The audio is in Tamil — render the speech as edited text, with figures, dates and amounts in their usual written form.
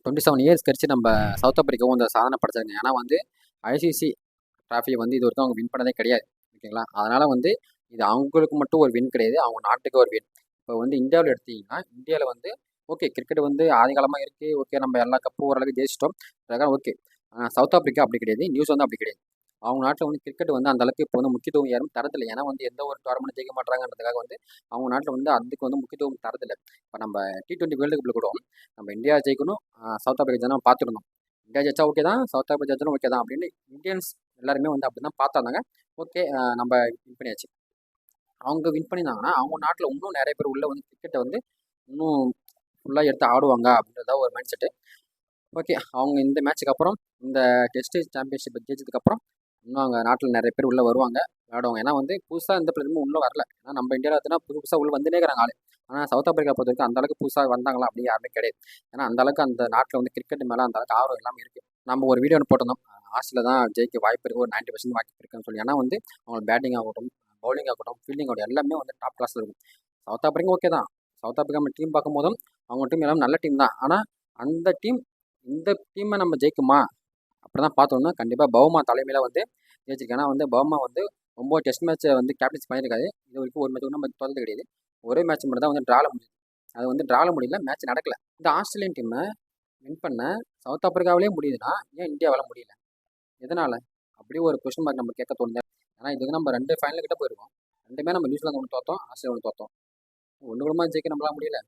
27 இயர்ஸ் கழிச்சு நம்ம சவுத் ஆப்பிரிக்காவும் இந்த சாதனை படைச்சாங்க. ஏன்னா வந்து ஐசிசி டிராஃபியை வந்து இது வரைக்கும் அவங்க வின் பண்ணதே கிடையாது. ஓகேங்களா? அதனால் வந்து இது அவங்களுக்கு மட்டும் ஒரு வின் கிடையாது, அவங்க நாட்டுக்கு ஒரு வின். இப்போ வந்து இந்தியாவில் எடுத்தீங்கன்னா, இந்தியாவில் வந்து ஓகே கிரிக்கெட் வந்து ஆதி காலமாக இருக்குது. ஓகே நம்ம எல்லா கப்பும் ஓரளவுக்கு ஜெயிச்சிட்டோம். அதெல்லாம் ஓகே. ஆனால் சவுத் ஆப்பிரிக்கா அப்படி கிடையாது, நியூஸ் வந்து அப்படி கிடையாது. அவங்க நாட்டில் வந்து கிரிக்கெட் வந்து அந்த அளவுக்கு இப்போ வந்து முக்கியத்துவம் யாரும் தரதில்லை. ஏன்னா வந்து எந்த ஒரு டோர்னமெண்ட் ஜெயிக்க மாட்டாங்கன்றதுக்காக வந்து அவங்க நாட்டில் வந்து அதுக்கு வந்து முக்கியத்துவம் தரதில்லை. இப்போ நம்ம T20 வேர்ல்டு கப்பில் கூட நம்ம இந்தியா ஜெயிக்கணும், சவுத் ஆப்பிரிக்கா ஜெயிக்கணும் பார்த்துருந்தோம். இந்தியா ஜெயிச்சா ஓகே தான், சவுத் ஆப்பிரிக்கா ஜெயிச்சாலும் ஓகே தான் அப்படின்னு இந்தியன்ஸ் எல்லாருமே வந்து அப்படி தான் பார்த்தாங்க. ஓகே நம்ம வின் பண்ணியாச்சு. அவங்க வின் பண்ணியிருந்தாங்கன்னா அவங்க நாட்டில் இன்னும் நிறைய பேர் உள்ள வந்து கிரிக்கெட்டை வந்து இன்னும் ஃபுல்லாக எடுத்து ஆடுவாங்க அப்படின்றதா ஒரு மைண்ட் செட்டு. ஓகே அவங்க இந்த மேட்ச்சுக்கு அப்புறம் இந்த டெஸ்ட் சாம்பியன்ஷிப் ஜெயிச்சதுக்கப்புறம் இன்னும் அவங்க நாட்டில் நிறைய பேர் உள்ளே வருவாங்க, விளையாடுவாங்க. ஏன்னா வந்து புதுசாக எந்த பிளேயருமே உள்ளே வரல. ஏன்னா நம்ம இந்தியாவில் பார்த்தீங்கன்னா புதுசாக உள்ள வந்துனே இருக்கிறாங்க ஆள். ஆனால் சவுத் ஆப்பிரிக்கா பொறுத்த வரைக்கும் அந்த அளவுக்கு புதுசாக வந்தாங்களா அப்படி யாருமே கிடையாது. ஏன்னா அந்த அளவுக்கு அந்த நாட்டில் வந்து கிரிக்கெட் மேலே அந்த அளவுக்கு ஆர்வம் எல்லாமே இருக்குது. நம்ம ஒரு வீடியோ போட்டிருந்தோம், ஆஸ்திரேலியா தான் ஜெயிக்க வாய்ப்பு இருக்குது, ஒரு 90% வாய்ப்பு இருக்குன்னு சொல்லி. ஏன்னா வந்து அவங்க பேட்டிங் ஆகட்டும், பவுலிங் ஆகட்டும், ஃபீல்டிங் ஆகட்டும் எல்லாமே வந்து டாப் கிளாஸில் இருக்கும். சவுத் ஆப்பிரிக்கா ஓகே தான். சவுத் ஆப்பிரிக்கா டீம் பார்க்கும்போதும் அவங்க டீம் எல்லாமே நல்ல டீம் தான். ஆனால் அந்த டீம் இந்த டீமை நம்ம ஜெயிக்குமா அப்படி தான் பார்த்தோம்னா கண்டிப்பாக பவுமா தலைமையில் வந்து ஜெயிச்சிருக்கு. ஏன்னா வந்து பவுமா வந்து 9 டெஸ்ட் மேட்ச்சை வந்து கேப்டன்ஸ் பண்ணியிருக்காரு. இது வரைக்கும் ஒரு மேட்ச் கூட நம்ம தோல்றது கிடையாது. ஒரே மேட்ச் மட்டும் தான் வந்து ட்ரால முடியுது. அது வந்து ட்ரால முடியல, மேட்ச் நடக்கல. இந்த ஆஸ்திரேலியன் டீமை வின் பண்ண சவுத் ஆப்பிரிக்காவிலே முடியுதுன்னா ஏன் இந்தியாவால் முடியல? எதனால்? அப்படி ஒரு கொஸ்டின் மார்க் நம்ம கேட்க தோணுது. ஏன்னா இதுக்கு நம்ம 2 ஃபைனல் கிட்ட போயிருக்கோம். 2மே நம்ம நியூசிலாந்து ஒன்று தோற்றோம், ஆஸ்திரேலியா ஒன்று தோற்றோம். ஒன்று கூடமா ஜெயிக்க நம்மளால முடியல.